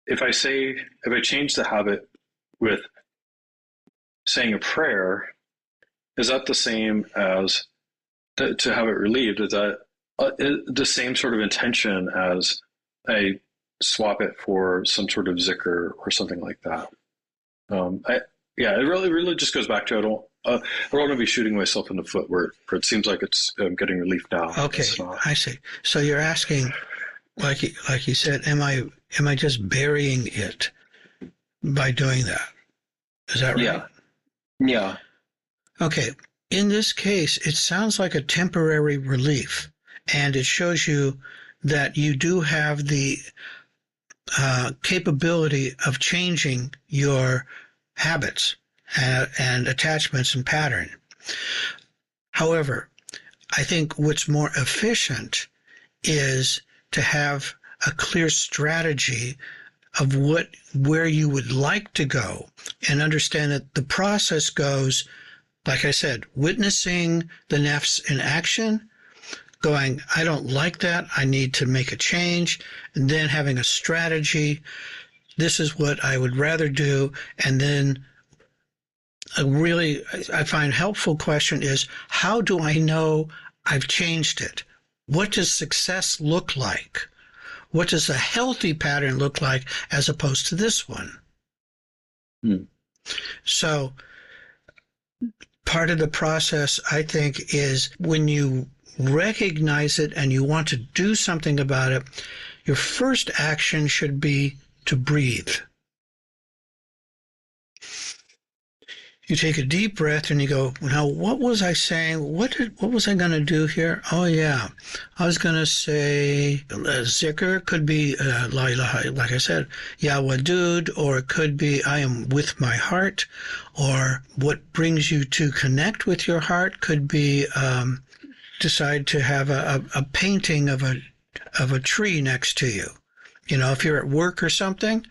if I change the habit with saying a prayer, is that the same as to have it relieved? Is that the same sort of intention as I swap it for some sort of zikr or something like that? Yeah, it really just goes back to I don't want to be shooting myself in the foot where it seems like it's getting relief now. Okay, It's not. I see. So you're asking, like you said, am I just burying it by doing that? Is that right? Yeah, yeah. Okay. In this case, it sounds like a temporary relief, and it shows you that you do have the capability of changing your habits and attachments and pattern. However, I think what's more efficient is to have a clear strategy of where you would like to go, and understand that the process goes, like I said, witnessing the nafs in action, going, I don't like that, I need to make a change, and then having a strategy. This is what I would rather do. And then I find helpful question is, how do I know I've changed it? What does success look like? What does a healthy pattern look like as opposed to this one? So part of the process, I think, is when you recognize it and you want to do something about it, your first action should be to breathe. You take a deep breath and you go, now what was I saying? What was I going to do here? Oh yeah, I was going to say zikr, could be la ilaha, like I said, Ya Wadud, or it could be I am with my heart, or what brings you to connect with your heart could be decide to have a painting of a tree next to you. You know, if you're at work or something,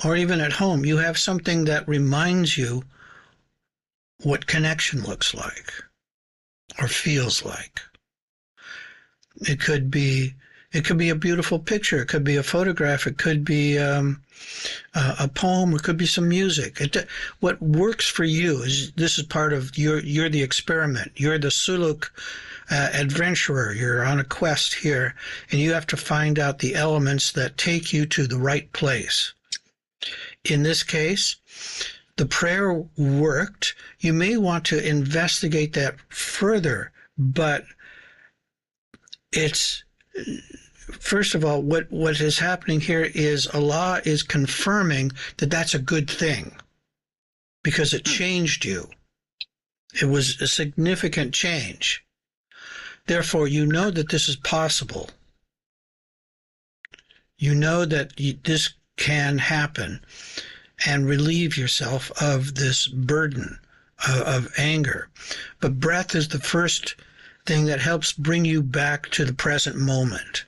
or even at home, you have something that reminds you what connection looks like or feels like. It could be a beautiful picture. It could be a photograph. It could be a poem. It could be some music. What works for you is, this is part of you're the experiment. You're the suluk adventurer. You're on a quest here, and you have to find out the elements that take you to the right place. In this case, the prayer worked. You may want to investigate that further, but it's, first of all, what is happening here is Allah is confirming that that's a good thing because it changed you. It was a significant change. Therefore, you know that this is possible. You know that this can happen, and relieve yourself of this burden of anger. But breath is the first thing that helps bring you back to the present moment.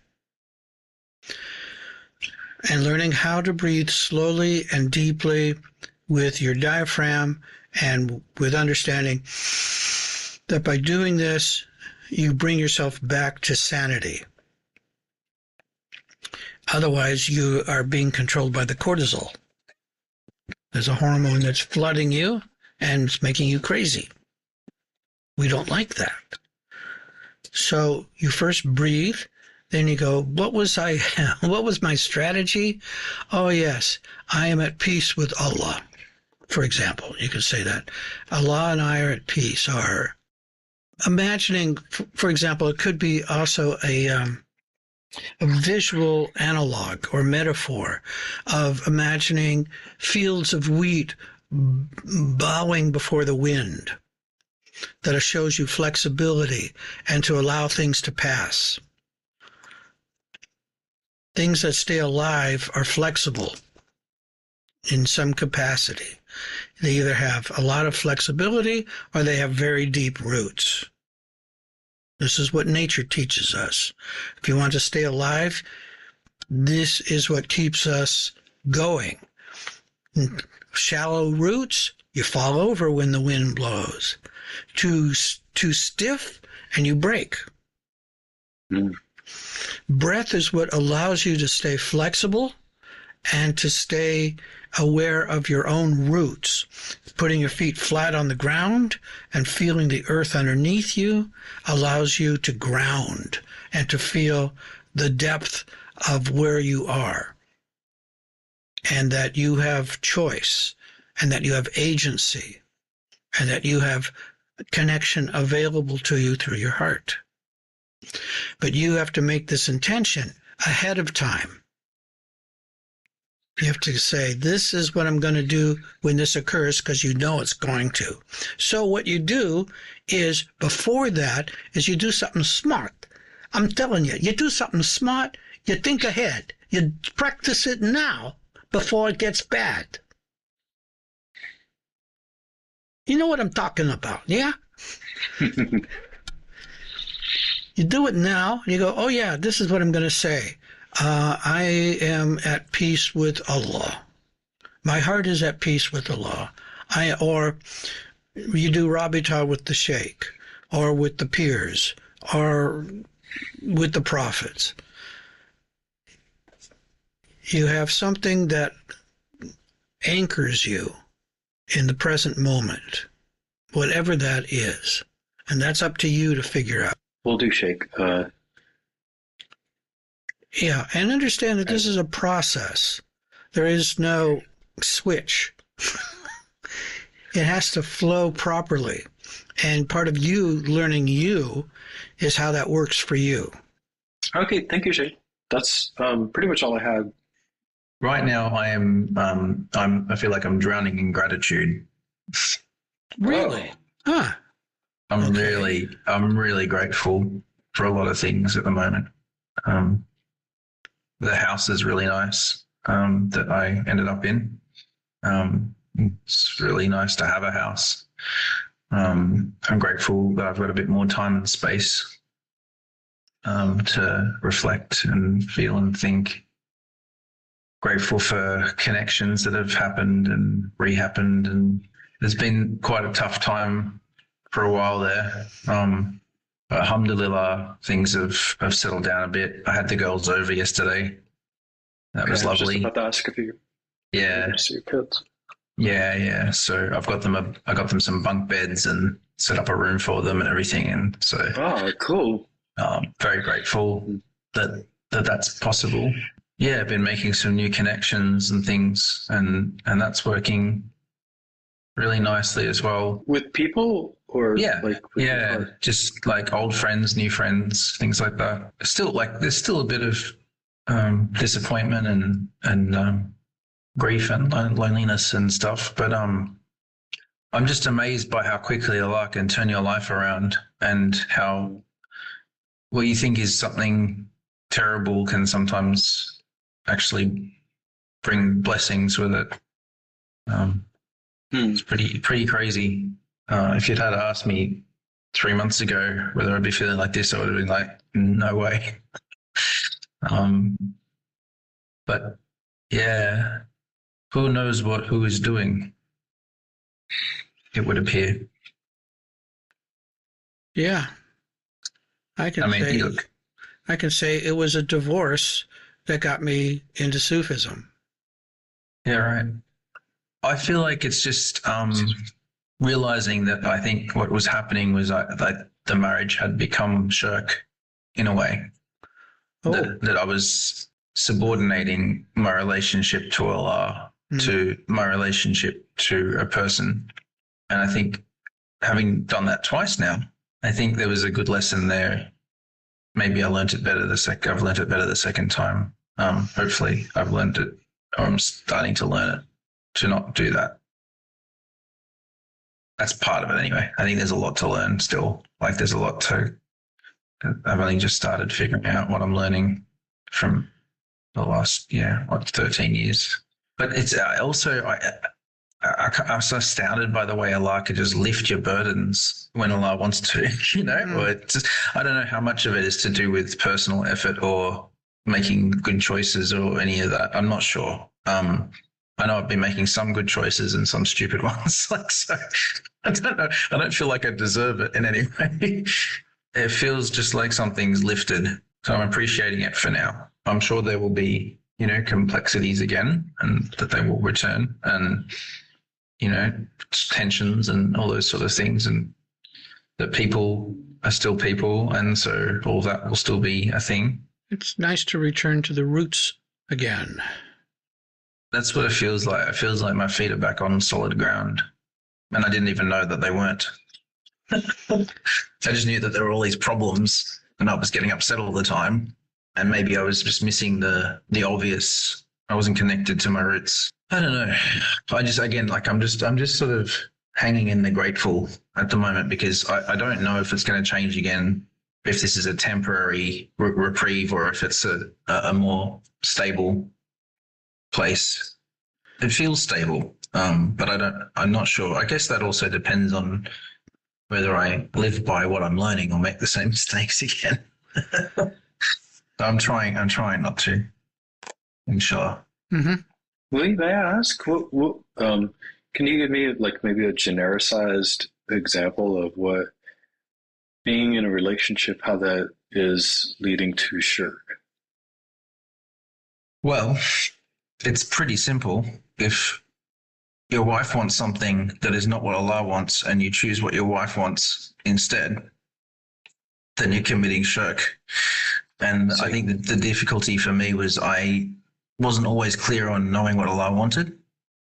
And learning how to breathe slowly and deeply with your diaphragm, and with understanding that by doing this, you bring yourself back to sanity. Otherwise, you are being controlled by the cortisol. There's a hormone that's flooding you and it's making you crazy. We don't like that. So you first breathe, then you go, what was my strategy? Oh yes, I am at peace with Allah. For example, you could say that. Allah and I are at peace. Or imagining, for example, it could be also a visual analog or metaphor of imagining fields of wheat bowing before the wind. That shows you flexibility and to allow things to pass. Things that stay alive are flexible in some capacity. They either have a lot of flexibility or they have very deep roots. This is what nature teaches us. If you want to stay alive, this is what keeps us going. Shallow roots, you fall over when the wind blows. Too stiff, and you break. Breath is what allows you to stay flexible and to stay aware of your own roots. Putting your feet flat on the ground and feeling the earth underneath you allows you to ground and to feel the depth of where you are, and that you have choice, and that you have agency, and that you have connection available to you through your heart. But you have to make this intention ahead of time. You have to say, this is what I'm going to do when this occurs, because you know it's going to. So what you do is, before that, is you do something smart. I'm telling you, you do something smart, you think ahead. You practice it now before it gets bad. You know what I'm talking about, yeah? You do it now, and you go, oh yeah, this is what I'm going to say. I am at peace with Allah. My heart is at peace with Allah. Or you do Rabita with the Sheikh, or with the peers, or with the prophets. You have something that anchors you in the present moment, whatever that is. And that's up to you to figure out. We'll do Sheikh. Yeah, and understand that this is a process. There is no switch. It has to flow properly. And part of you learning you is how that works for you. Okay, thank you, Sheikh. That's pretty much all I had. Right now, I feel like I'm drowning in gratitude. Really? Huh. I'm really grateful for a lot of things at the moment. The house is really nice that I ended up in. It's really nice to have a house. I'm grateful that I've got a bit more time and space to reflect and feel and think. Grateful for connections that have happened and re-happened, and there's been quite a tough time for a while there. But alhamdulillah, things have settled down a bit. I had the girls over yesterday. That was lovely. I was just about to ask if you see your kids. Yeah. So I got them some bunk beds and set up a room for them and everything. And so, cool. Very grateful that that's possible. Yeah, I've been making some new connections and things, and that's working really nicely as well. With people or just like old friends, new friends, things like that. Still, there's still a bit of disappointment and grief and loneliness and stuff, but I'm just amazed by how quickly Allah can turn your life around, and how what you think is something terrible can sometimes actually bring blessings with it. It's pretty crazy. If you'd had asked me 3 months ago whether I'd be feeling like this, I would have been like, no way. But yeah, who knows what who is doing, it would appear. Yeah. I can say it was a divorce that got me into Sufism. Yeah, right. I feel like it's just realizing that I think what was happening was that the marriage had become shirk in a way. That I was subordinating my relationship to Allah to my relationship to a person. And I think having done that twice now, I think there was a good lesson there. Maybe I learned it better I've learned it better the second time. Hopefully I've learned it, or I'm starting to learn it, to not do that. That's part of it anyway. I think there's a lot to learn still. There's a lot I've only just started figuring out what I'm learning from the last, 13 years. But it's also, I'm so astounded by the way Allah could just lift your burdens when Allah wants to, or I don't know how much of it is to do with personal effort or making good choices or any of that. I'm not sure. I know I've been making some good choices and some stupid ones. So I don't know. I don't feel like I deserve it in any way. It feels just like something's lifted. So I'm appreciating it for now. I'm sure there will be complexities again, and that they will return, and tensions and all those sort of things, and that people are still people, and so all that will still be a thing. It's nice to return to the roots again. That's what it feels like. It feels like my feet are back on solid ground, and I didn't even know that they weren't. I just knew that there were all these problems, and I was getting upset all the time, and maybe I was just missing the obvious. I wasn't connected to my roots. I don't know. I just, again, like I'm just sort of hanging in the grateful at the moment, because I don't know if it's going to change again, if this is a temporary reprieve or if it's a more stable place. It feels stable, but I'm not sure. I guess that also depends on whether I live by what I'm learning or make the same mistakes again. I'm trying not to. Inshallah. Mm-hmm. Lee, may I ask, can you give me like maybe a genericized example of what being in a relationship, how that is leading to shirk? Well, it's pretty simple. If your wife wants something that is not what Allah wants, and you choose what your wife wants instead, then you're committing shirk. And I think that the difficulty for me was I wasn't always clear on knowing what Allah wanted.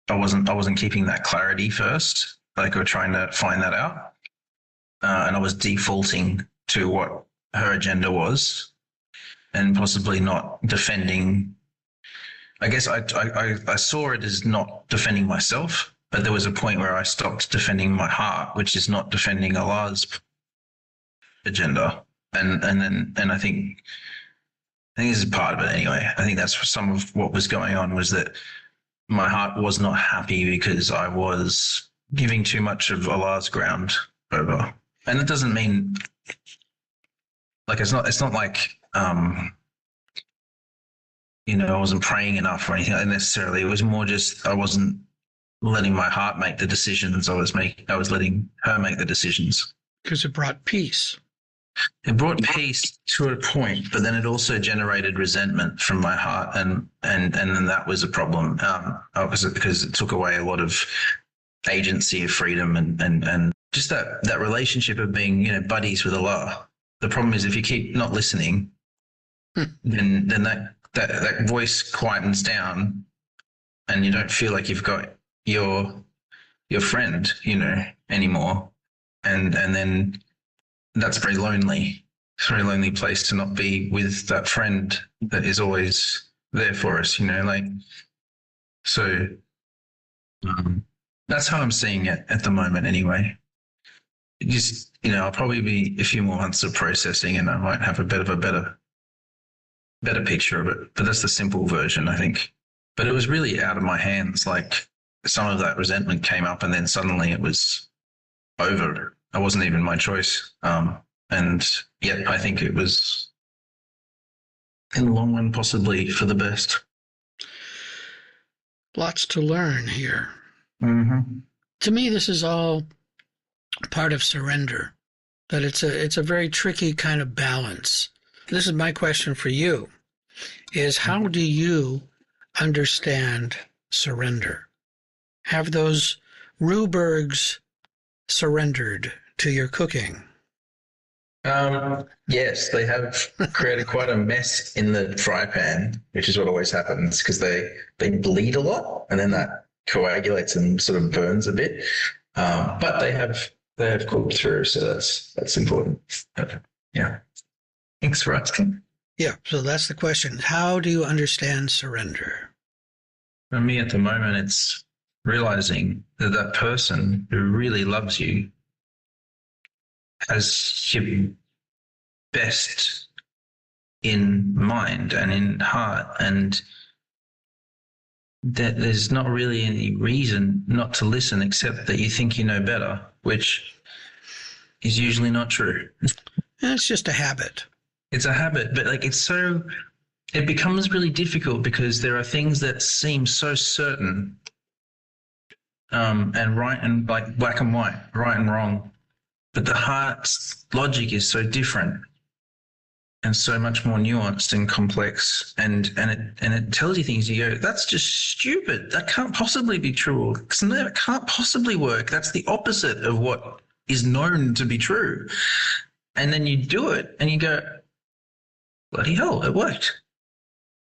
I wasn't keeping that clarity first, like we were trying to find that out. And I was defaulting to what her agenda was, and possibly not defending. I guess I saw it as not defending myself, but there was a point where I stopped defending my heart, which is not defending Allah's agenda. And I think this is part of it anyway. I think that's some of what was going on, was that my heart was not happy because I was giving too much of Allah's ground over. And it doesn't mean like it's not like I wasn't praying enough or anything necessarily. It was more just I wasn't letting my heart make the decisions. I was letting her make the decisions. Because it brought peace. It brought peace to a point, but then it also generated resentment from my heart, and then that was a problem. Opposite, because it took away a lot of agency of freedom and just that relationship of being buddies with Allah. The problem is if you keep not listening, then that voice quietens down, and you don't feel like you've got your friend anymore, and then that's very lonely. It's a very lonely place to not be with that friend that is always there for us, So that's how I'm seeing it at the moment anyway. Just, I'll probably be a few more months of processing, and I might have a bit of a better picture of it. But that's the simple version, I think. But it was really out of my hands. Like some of that resentment came up, and then suddenly it was over. It wasn't even my choice. And yet I think it was, in the long run, possibly for the best. Lots to learn here. Mm-hmm. To me, this is all part of surrender, that it's a very tricky kind of balance. This is my question for you, is how do you understand surrender? Have those Rubergs surrendered to your cooking? Yes, they have created quite a mess in the fry pan, which is what always happens because they bleed a lot, and then that coagulates and sort of burns a bit. But they have cooked through, so that's important. Yeah. Thanks for asking. Yeah, so that's the question. How do you understand surrender? For me at the moment, it's realizing that person who really loves you has your best in mind and in heart, and that there's not really any reason not to listen except that you think you know better, which is usually not true. And it's just a habit. It's a habit, but it becomes really difficult because there are things that seem so certain and right, and like black and white, right and wrong. But the heart's logic is so different. and so much more nuanced and complex, and it tells you things. You go, that's just stupid. That can't possibly be true. It can't possibly work. That's the opposite of what is known to be true. And then you do it, and you go, bloody hell, it worked.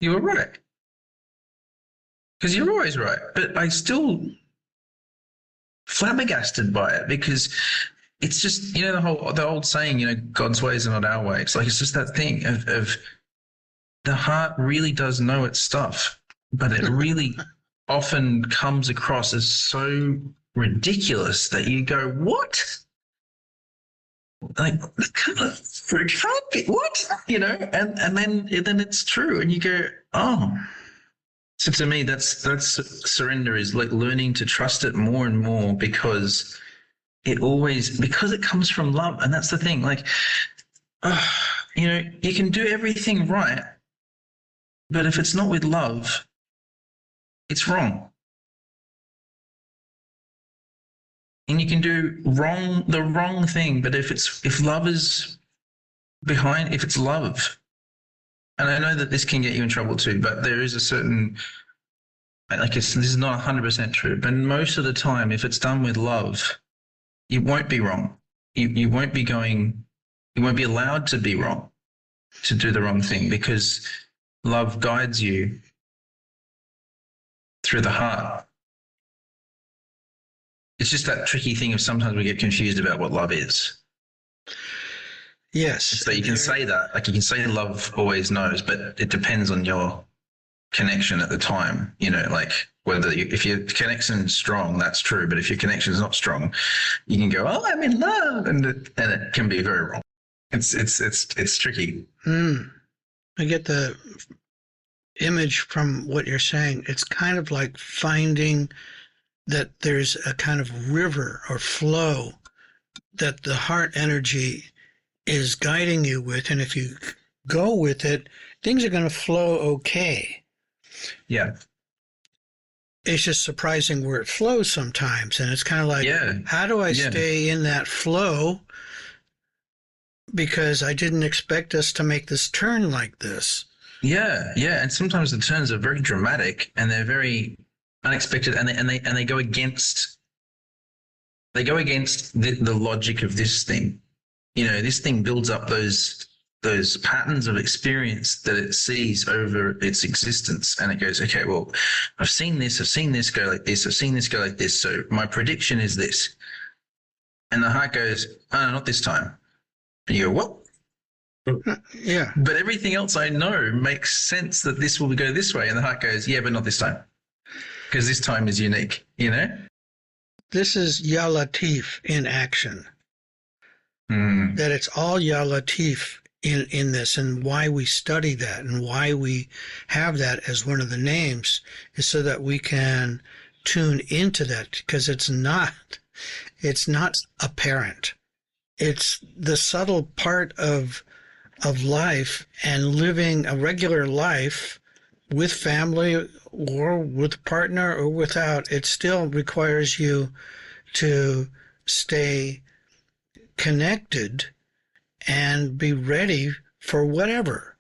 You were right. Because you're always right. But I still flabbergasted by it, because it's just, the old saying, God's ways are not our ways. Like, it's just that thing of the heart really does know its stuff, but it really often comes across as so ridiculous that you go, what? Like, it can't be, what? And then it's true, and you go, oh. So to me, that's surrender, is like learning to trust it more and more, because it comes from love. And that's the thing, like, you can do everything right, but if it's not with love, it's wrong. And you can do the wrong thing, but if love is behind, if it's love, and I know that this can get you in trouble too, but there is a certain, like, this is not 100% true, but most of the time, if it's done with love, you won't be wrong. You won't be allowed to be wrong, to do the wrong thing, because love guides you through the heart. It's just that tricky thing of sometimes we get confused about what love is. Yes. So you can say that, like, you can say love always knows, but it depends on your connection at the time, like if your connection is strong, that's true. But if your connection is not strong, you can go, oh, I'm in love. And it can be very wrong. It's tricky. I get the image from what you're saying. It's kind of like finding that there's a kind of river or flow that the heart energy is guiding you with. And if you go with it, things are going to flow okay. Yeah. It's just surprising where it flows sometimes. And it's kind of like, how do I stay in that flow? Because I didn't expect us to make this turn like this. Yeah. And sometimes the turns are very dramatic, and they're very unexpected, and they go against the logic of this thing. This thing builds up those patterns of experience that it sees over its existence, and it goes, okay, well, I've seen this go like this, I've seen this go like this, so my prediction is this. And the heart goes, oh, not this time. And you go, what? Yeah. But everything else I know makes sense that this will go this way. And the heart goes, yeah, but not this time, because this time is unique, This is Ya Latif in action. That it's all Ya Latif in this, and why we study that and why we have that as one of the names is so that we can tune into that, because it's not apparent. It's the subtle part of life, and living a regular life with family or with a partner or without. It still requires you to stay connected and be ready for whatever.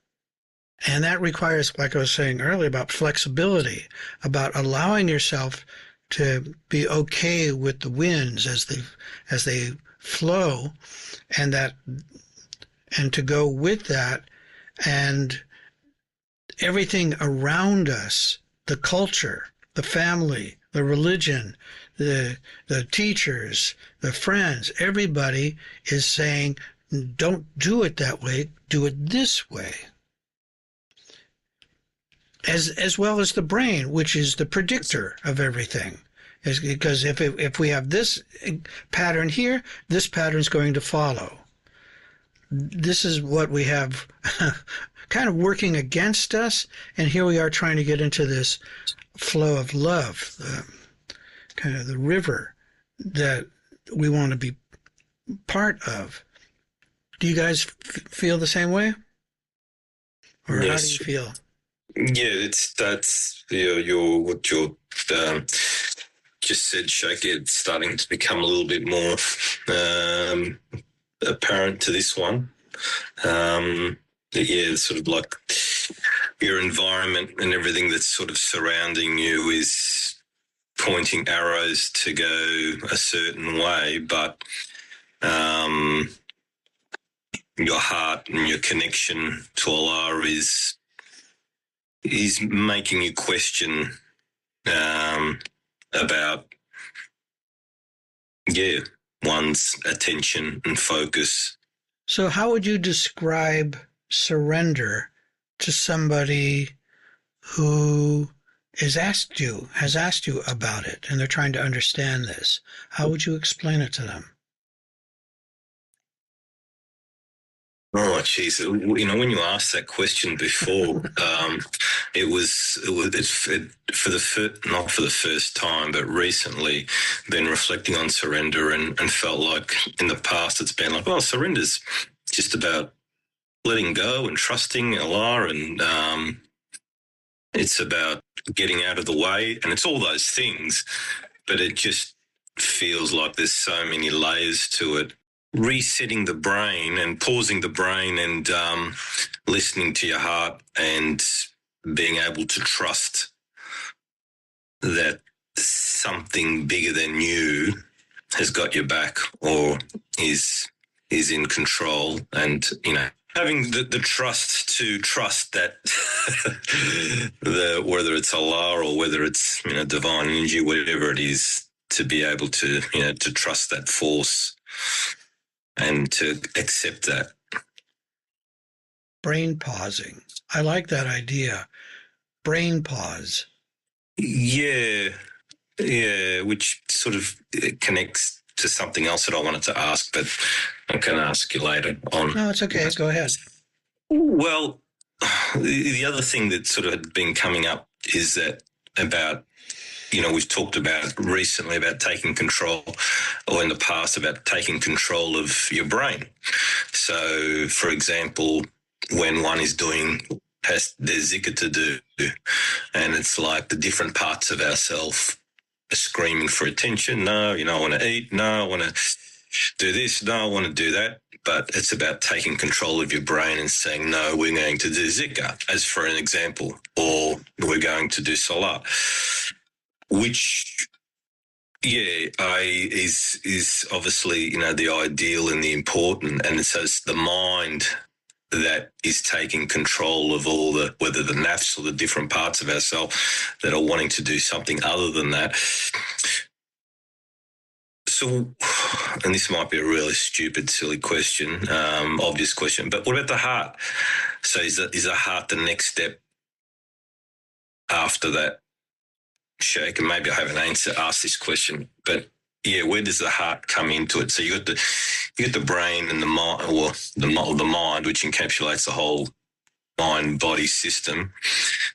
And that requires, like I was saying earlier, about flexibility, about allowing yourself to be okay with the winds as they flow, and to go with that, and everything around us, the culture, the family, the religion, the teachers, the friends, everybody is saying, don't do it that way, do it this way. As well as the brain, which is the predictor of everything. Because if we have this pattern here, this pattern is going to follow. This is what we have kind of working against us, and here we are trying to get into this flow of love, kind of the river that we want to be part of. Do you guys feel the same way? Or Yes. how do you feel? Yeah, that's what you're just said, Shake. It's starting to become a little bit more apparent to this one. yeah, sort of like your environment and everything that's sort of surrounding you is pointing arrows to go a certain way, but your heart and your connection to Allah is making you question about one's attention and focus. So how would you describe surrender to somebody who has asked you about it and they're trying to understand this? How would you explain it to them? Oh, geez. You know, when you asked that question before, not for the first time, but recently been reflecting on surrender and felt like in the past it's been like, well, surrender's just about letting go and trusting Allah, and it's about getting out of the way, and it's all those things, but it just feels like there's so many layers to it. Resetting the brain and pausing the brain and listening to your heart and being able to trust that something bigger than you has got your back or is in control, and having the trust to trust that whether it's Allah or whether it's divine energy, whatever it is, to be able to to trust that force and to accept that. Brain pausing. I like that idea. Brain pause. Yeah, which sort of connects to something else that I wanted to ask, but I can ask you later on. No, it's okay. Go ahead. Well, the other thing that sort of had been coming up is that about, we've talked about recently about taking control, or in the past about taking control of your brain. So, for example, when one is there's zikr to do, and it's like the different parts of ourselves are screaming for attention. No, I want to eat. No, I want to do this. No, I want to do that. But it's about taking control of your brain and saying, no, we're going to do zikr, as for an example, or we're going to do salah, which, is obviously, the ideal and the important. And so it's the mind that is taking control of all whether the nafs or the different parts of ourselves that are wanting to do something other than that. So, and this might be a really stupid, silly question, obvious question, but what about the heart? So is the heart the next step after that, Sheikh? And maybe I haven't asked this question, but where does the heart come into it? So you got the brain and the mind, or the mind, which encapsulates the whole mind-body system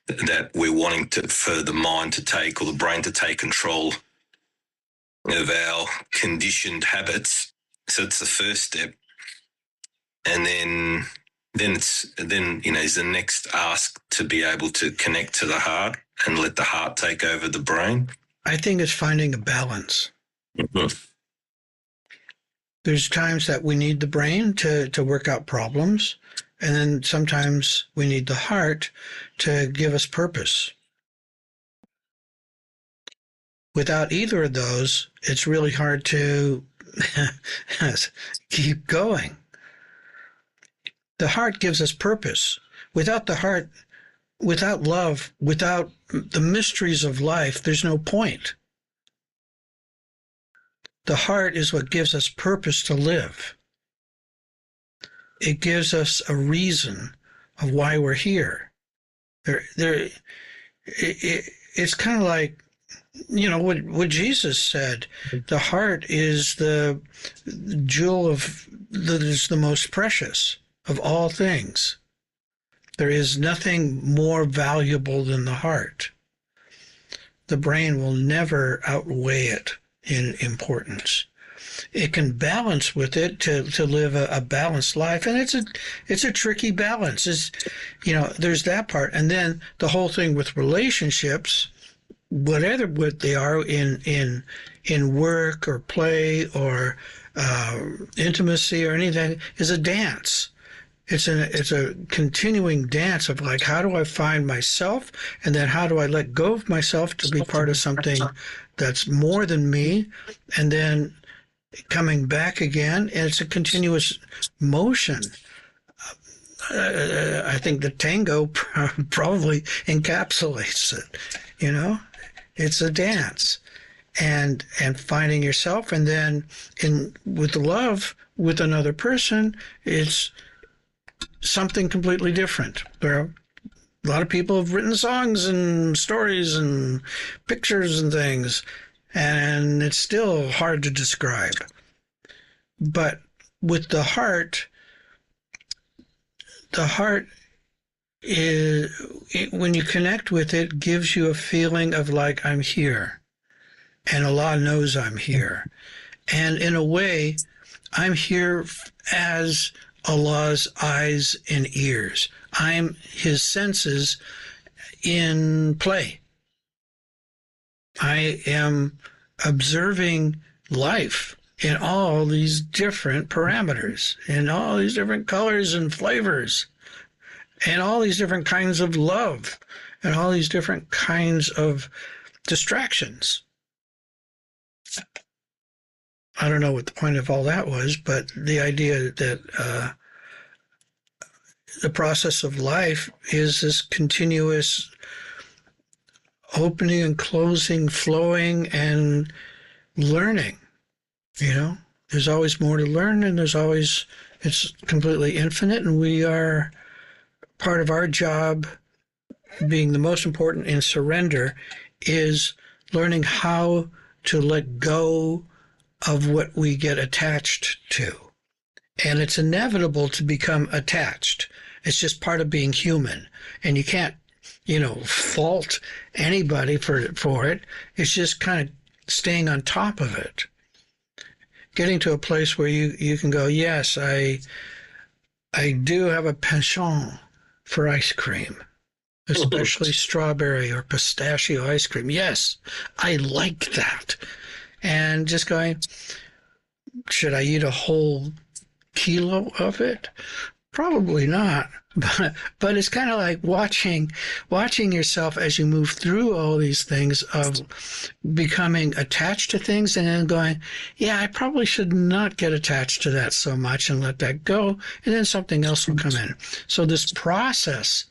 that we're wanting for the mind to take, or the brain to take control of our conditioned habits. So it's the first step, and then is the next ask to be able to connect to the heart and let the heart take over the brain. I think it's finding a balance. Mm-hmm. There's times that we need the brain to work out problems, and then sometimes we need the heart to give us purpose. Without either of those, it's really hard to keep going. The heart gives us purpose. Without the heart, without love, without the mysteries of life, there's no point. The heart is what gives us purpose to live. It gives us a reason of why we're here. It's kind of like, what Jesus said. The heart is the jewel that is the most precious of all things. There is nothing more valuable than the heart. The brain will never outweigh it in importance. It can balance with it to live a balanced life, and it's a tricky balance. There's that part, and then the whole thing with relationships, whatever they are in work or play or intimacy or anything, is a dance. It's a continuing dance of like, how do I find myself, and then how do I let go of myself to be part of something that's more than me, and then coming back again. And it's a continuous motion. I think the tango probably encapsulates it. You know, it's a dance, and finding yourself, and then with love with another person, it's something completely different. There are a lot of people have written songs and stories and pictures and things, and it's still hard to describe. But with the heart is, when you connect with it, gives you a feeling of like, I'm here, and Allah knows I'm here. And in a way, I'm here as Allah's eyes and ears. I'm his senses in play. I am observing life in all these different parameters, in all these different colors and flavors, and all these different kinds of love, and all these different kinds of distractions. I don't know what the point of all that was, but the idea that the process of life is this continuous opening and closing, flowing and learning. You know, there's always more to learn, and it's completely infinite, and we are part of our job, being the most important in surrender, is learning how to let go of what we get attached to. And it's inevitable to become attached. It's just part of being human. And you can't, fault anybody for it. It's just kind of staying on top of it. Getting to a place where you can go, yes, I do have a penchant for ice cream, especially strawberry or pistachio ice cream. Yes, I like that. And just going, should I eat a whole kilo of it? Probably not. But it's kind of like watching yourself as you move through all these things of becoming attached to things, and then going, yeah, I probably should not get attached to that so much, and let that go, and then something else will come in. So this process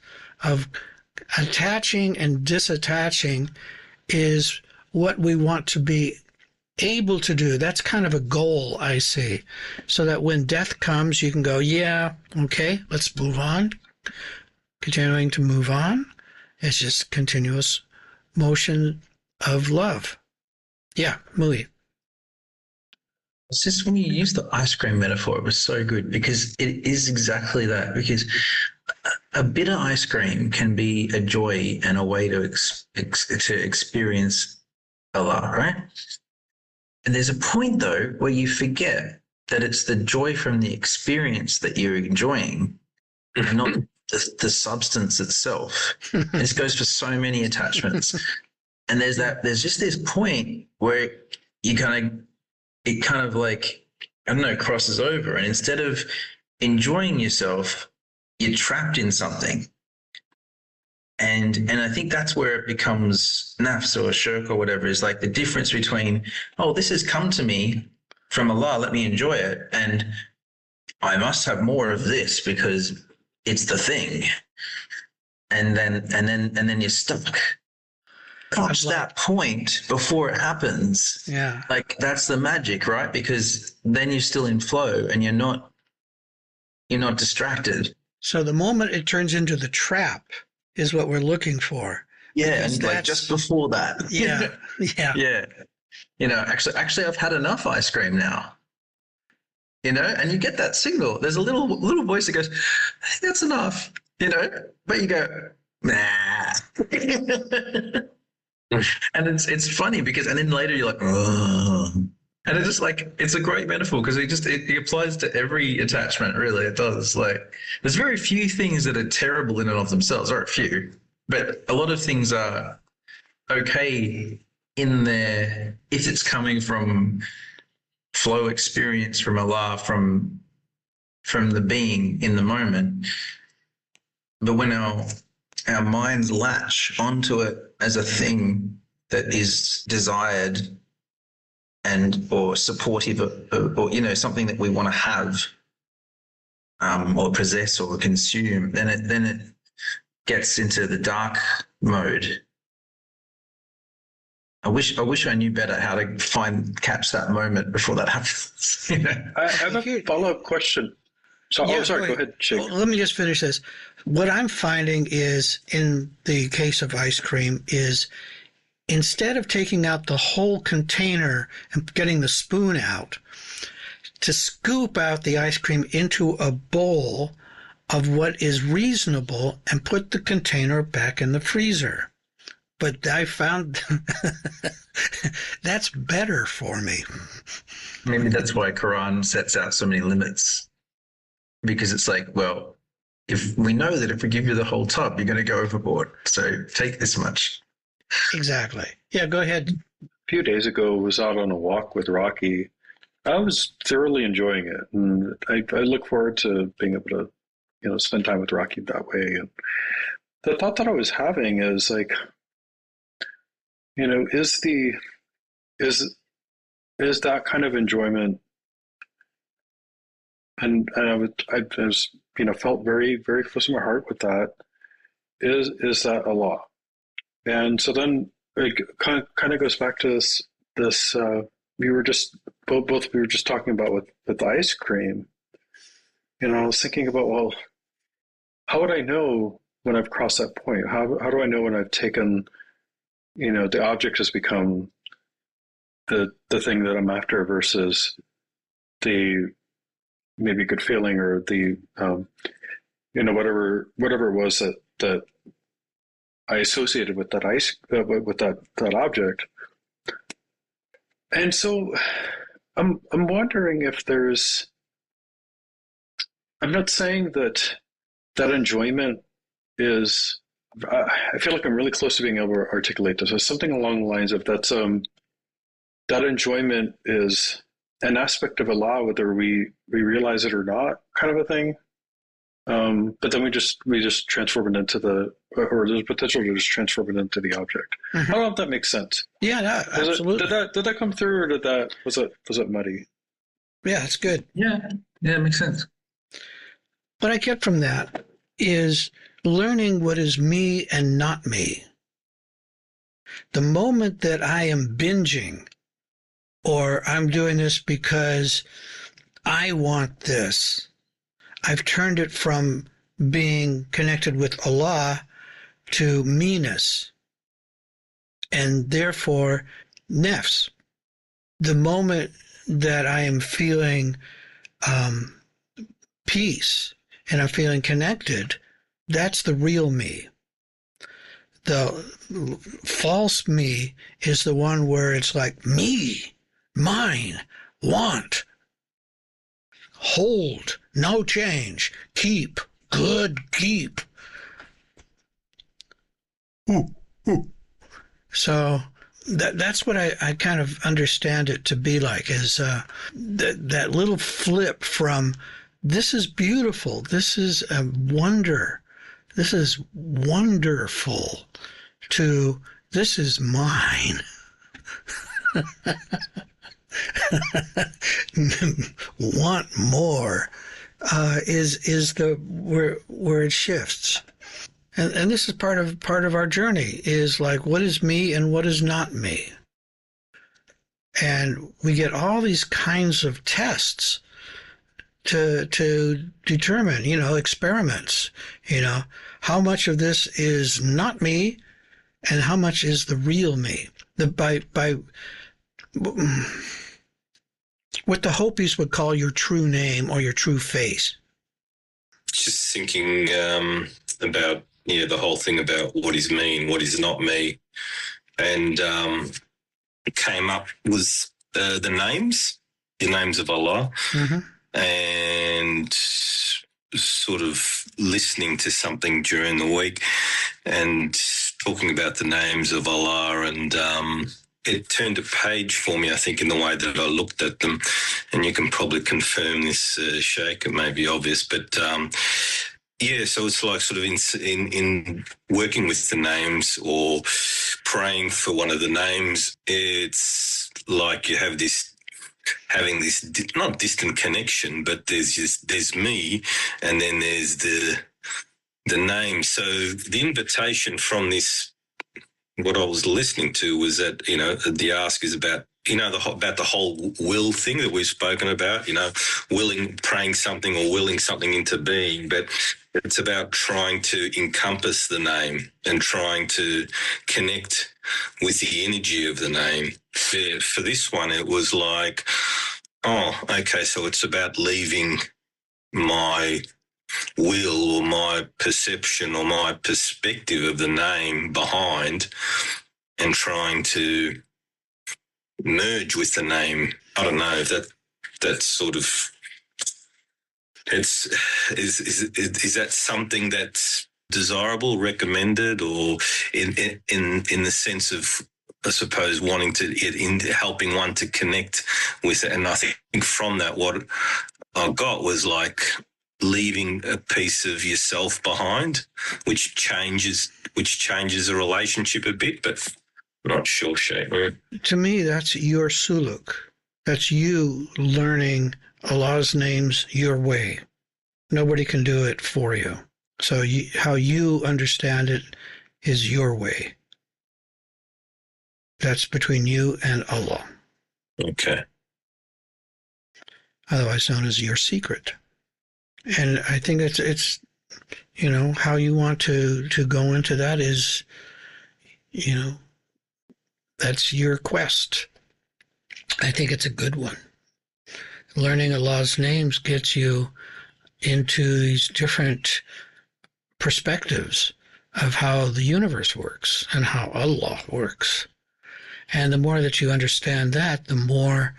of attaching and disattaching is what we want to be able to do. That's kind of a goal, I see, so that when death comes, you can go, yeah, okay, let's move on. Continuing to move on. It's just continuous motion of love. Yeah, Mui. It's just when you use the ice cream metaphor, it was so good, because it is exactly that. Because a bitter ice cream can be a joy and a way to experience Allah, right? And there's a point, though, where you forget that it's the joy from the experience that you're enjoying, not the substance itself. This goes for so many attachments. And there's just this point where it kind of like, I don't know, crosses over. And instead of enjoying yourself, you're trapped in something. And I think that's where it becomes nafs or shirk or whatever, is like the difference between, oh, this has come to me from Allah, let me enjoy it, and I must have more of this because it's the thing. And then you're stuck. Catch that point before it happens. Yeah. Like, that's the magic, right? Because then you're still in flow and you're not distracted. So the moment it turns into the trap is what we're looking for. Yeah, and like just before that. Yeah, yeah. Yeah. Actually, I've had enough ice cream now. And you get that signal. There's a little voice that goes, I think that's enough, but you go, nah. And it's funny because, and then later you're like, oh. And it's just like, it's a great metaphor because it applies to every attachment, really. It does. Like, there's very few things that are terrible in and of themselves, or a few, but a lot of things are okay in there if it's coming from flow experience, from Allah, from from the being in the moment. But when our minds latch onto it as a thing that is desired and or supportive or you know, something that we want to have or possess or consume, then it gets into the dark mode. I wish I knew better how to catch that moment before that happens. You know? I have a follow-up question. So, Yeah, sorry, go ahead, Jake. Well, let me just finish this. What I'm finding is, in the case of ice cream, is instead of taking out the whole container and getting the spoon out, to scoop out the ice cream into a bowl of what is reasonable and put the container back in the freezer. But I found that's better for me. Maybe that's why Quran sets out so many limits. Because it's like, well, if we know that if we give you the whole tub, you're going to go overboard. So take this much. Exactly. Yeah, go ahead. A few days ago, I was out on a walk with Rocky. I was thoroughly enjoying it, and I look forward to being able to, you know, spend time with Rocky that way. And the thought that I was having is like, you know, is that kind of enjoyment, and I was, you know, felt very, very close to my heart with that. Is that a law? And so then it kind of goes back to this we were just both we were just talking about with the ice cream. You know, I was thinking about, well, how would I know when I've crossed that point? How do I know when I've taken, you know, the object has become the thing that I'm after versus the maybe good feeling or the you know, whatever it was that I associated with that with that object. And so I'm wondering if there's, I'm not saying that enjoyment is, I feel like I'm really close to being able to articulate this as something along the lines of that enjoyment is an aspect of Allah, whether we realize it or not, kind of a thing. But then we just transform it into or there's potential to just transform it into the object. Mm-hmm. I don't know if that makes sense. Yeah, no, absolutely. Did that come through, or was it muddy? Yeah, it's good. Yeah, it makes sense. What I get from that is learning what is me and not me. The moment that I am binging, or I'm doing this because I want this, I've turned it from being connected with Allah to meanness, and therefore nafs. The moment that I am feeling peace and I'm feeling connected, that's the real me. The false me is the one where it's like me, mine, want, hold, no change, keep, good, keep. So that's what I kind of understand it to be like, is that little flip from this is beautiful, this is a wonder, this is wonderful, to this is mine. Want more is the where it shifts, and this is part of our journey, is like, what is me and what is not me, and we get all these kinds of tests to determine, you know, experiments, you know, how much of this is not me and how much is the real me. By what the Hopis would call your true name or your true face. Just thinking about, you know, the whole thing about what is me and what is not me. And it came up was the names of Allah. Mm-hmm. And sort of listening to something during the week and talking about the names of Allah, and it turned a page for me, I think, in the way that I looked at them. And you can probably confirm this, Sheikh. It may be obvious, but yeah, so it's like sort of in working with the names or praying for one of the names, it's like you have this, having this not distant connection, but there's me, and then there's the name. So the invitation from this, what I was listening to, was that, the ask is about, about the whole will thing that we've spoken about, praying something or willing something into being, but it's about trying to encompass the name and trying to connect with the energy of the name. For this one, it was like, oh, okay, so it's about leaving my will or my perception or my perspective of the name behind and trying to merge with the name. I don't know if that's sort of, is that something that's desirable, recommended, or in the sense of, I suppose, wanting to helping one to connect with it? And I think from that, what I got was like leaving a piece of yourself behind, which changes a relationship a bit, but I'm not sure, Sheikh. To me, that's your suluk. That's you learning Allah's names your way. Nobody can do it for you. So how you understand it is your way. That's between you and Allah. Okay. Otherwise known as your secret. And I think it's how you want to go into that is, that's your quest. I think it's a good one. Learning Allah's names gets you into these different perspectives of how the universe works and how Allah works. And the more that you understand that, the more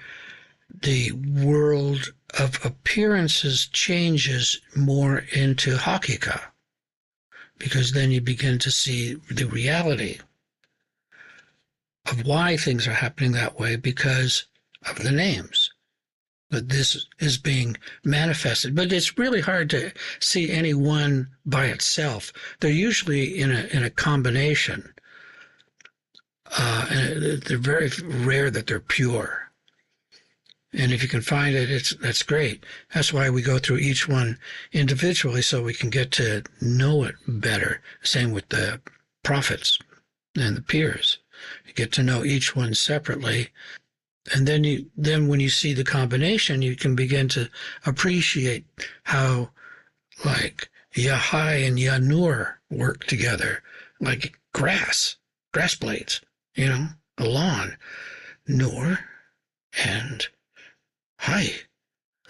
the world of appearances changes more into hakika, because then you begin to see the reality of why things are happening that way because of the names. That this is being manifested. But it's really hard to see any one by itself. They're usually in a combination. And they're very rare that they're pure. And if you can find it, that's great. That's why we go through each one individually so we can get to know it better. Same with the prophets and the peers. You get to know each one separately. And then when you see the combination, you can begin to appreciate how, like, Ya Hai and Ya Nur work together, like grass blades, a lawn. Nur and Hai,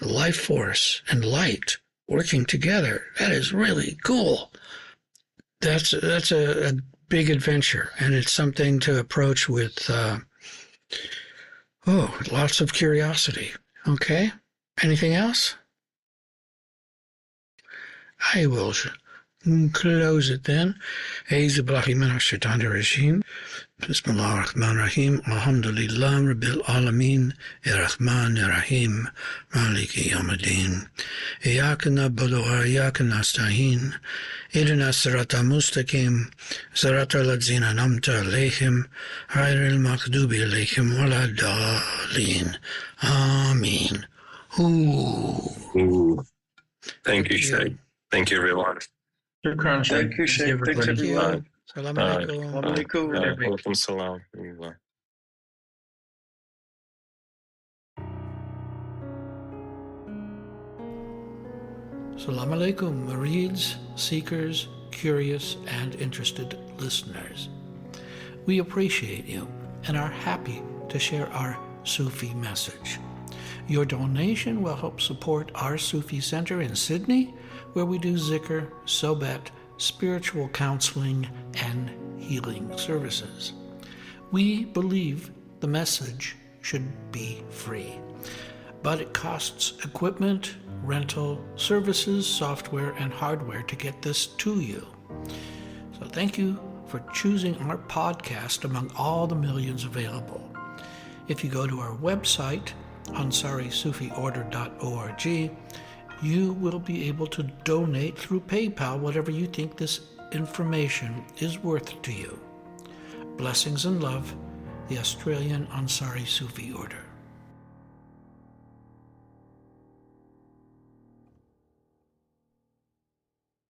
life force and light working together. That is really cool. That's a big adventure, and it's something to approach with lots of curiosity. Okay? Anything else? I will close it then. A'udhu billahi minash shaitanir rajim. Bismillahir Rahmanir Rahim. Alhamdulillah Rabbil Alameen. Ar-Rahmanir Rahim. Maliki Yawmiddin. Iyyaka na'budu wa iyyaka nasta'in. Ihdina as-siratal mustaqim. Siratal ladzina an'amta alayhim. Ghayril maghdubi alayhim waladdallin. Ameen. Ooh. Thank you, Sheikh. Thank you, everyone. Thank you, Sheikh. Thanks, everyone. Salam alaikum. Alaikum salam. Salam alaikum, Marids, seekers, curious, and interested listeners. We appreciate you and are happy to share our Sufi message. Your donation will help support our Sufi Center in Sydney, where we do zikr, sohbet, spiritual counseling, and healing services. We believe the message should be free, but it costs equipment, rental, services, software, and hardware to get this to you. So thank you for choosing our podcast among all the millions available. If you go to our website, ansarisufiorder.org, you will be able to donate through PayPal whatever you think this information is worth to you. Blessings and love, the Australian Ansari Sufi Order.